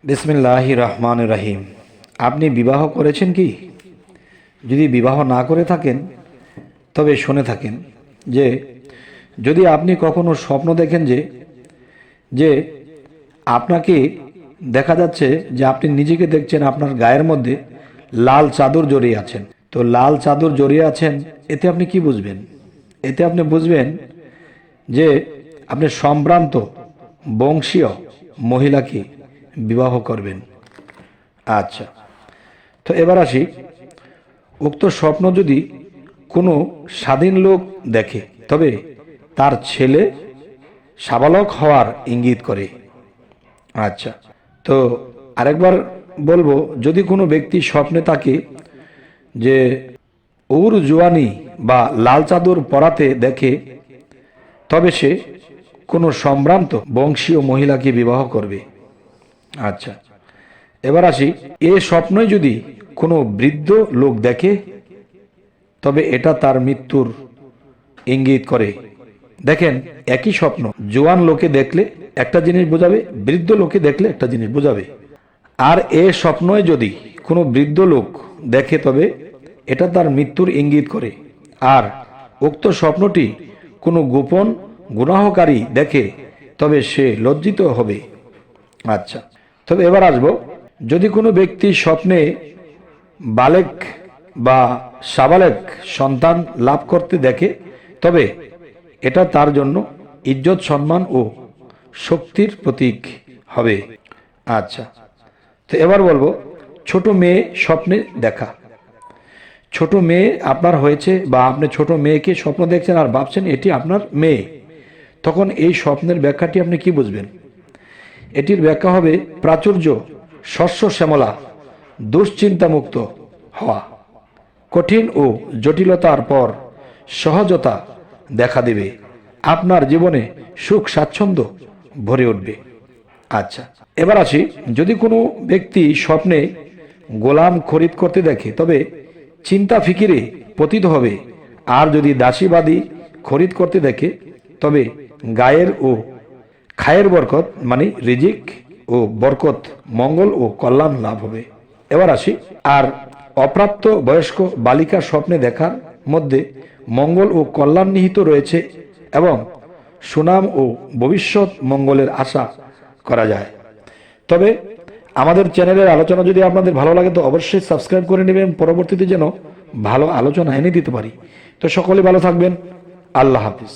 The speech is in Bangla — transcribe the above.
বিসমিল্লাহির রহমানির রহিম। আপনি বিবাহ করেছেন কি? যদি বিবাহ না করে থাকেন তবে শুনে থাকেন যে যদি আপনি কখনো স্বপ্ন দেখেন যে আপনাকে দেখা যাচ্ছে যে আপনি নিজেকে দেখছেন আপনার গায়ের মধ্যে লাল চাদর জড়িয়ে আছেন, তো লাল চাদর জড়িয়ে আছেন, এতে আপনি কি বুঝবেন? এতে আপনি বুঝবেন যে আপনি সম্ভ্রান্ত বংশীয় মহিলাকে বিবাহ করবেন। আচ্ছা, তো এবার আসি, উক্ত স্বপ্ন যদি কোনো স্বাধীন লোক দেখে তবে তার ছেলে সাবালক হওয়ার ইঙ্গিত করে। আচ্ছা, তো আরেকবার বলবো, যদি কোনো ব্যক্তি স্বপ্নে তাকে যে উর জুয়ানি বা লাল চাদর পরাতে দেখে তবে সে কোনো সম্ভ্রান্ত বংশীয় মহিলাকে বিবাহ করবে। আচ্ছা, এবার আসি, এ স্বপ্নই যদি কোনো বৃদ্ধ লোক দেখে তবে এটা তার মৃত্যুর ইঙ্গিত করে। দেখেন, একই স্বপ্ন জোয়ান লোকে দেখলে একটা জিনিস বোঝাবে, বৃদ্ধ লোকে দেখলে একটা জিনিস বোঝাবে। আর এ স্বপ্নই যদি কোনো বৃদ্ধ লোক দেখে তবে এটা তার মৃত্যুর ইঙ্গিত করে। আর উক্ত স্বপ্নটি কোনো গোপন গুনাহকারী দেখে তবে সে লজ্জিত হবে। আচ্ছা, তবে এবার আসবো, যদি কোনো ব্যক্তি স্বপ্নে বালেক বা সাবালেক সন্তান লাভ করতে দেখে তবে এটা তার জন্য ইজ্জত, সম্মান ও শক্তির প্রতীক হবে। আচ্ছা, তো এবার বলবো, ছোট মেয়ে স্বপ্নে দেখা। ছোট মেয়ে আপনার হয়েছে বা আপনি ছোট মেয়েকে স্বপ্ন দেখছেন আর ভাবছেন এটি আপনার মেয়ে, তখন এই স্বপ্নের ব্যাখ্যাটি আপনি কি বুঝবেন? এটির ব্যাখ্যা হবে প্রাচুর্য, শস্য শ্যামলা, দুশ্চিন্তামুক্ত হওয়া, কঠিন ও জটিলতার পর সহজতা দেখা দেবে, আপনার জীবনে সুখ স্বাচ্ছন্দ্য ভরে উঠবে। আচ্ছা, এবার আসি, যদি কোনো ব্যক্তি স্বপ্নে গোলাম খরিদ করতে দেখে তবে চিন্তা ফিকিরে পতিত হবে। আর যদি দাসীবাদী খরিদ করতে দেখে তবে গায়ের ও খায়ের বরকত মানে রিজিক ও বরকত, মঙ্গল ও কল্যাণ লাভ হবে। এবার আসি, আর অপ্রাপ্ত বয়স্ক বালিকা স্বপ্নে দেখার মধ্যে মঙ্গল ও কল্যাণ নিহিত রয়েছে এবং সুনাম ও ভবিষ্যৎ মঙ্গলের আশা করা যায়। তবে আমাদের চ্যানেলের আলোচনা যদি আপনাদের ভালো লাগে তো অবশ্যই সাবস্ক্রাইব করে নেবেন, পরবর্তীতে যেন ভালো আলোচনা এনে দিতে পারি। তো সকলে ভালো থাকবেন, আল্লাহ হাফিজ।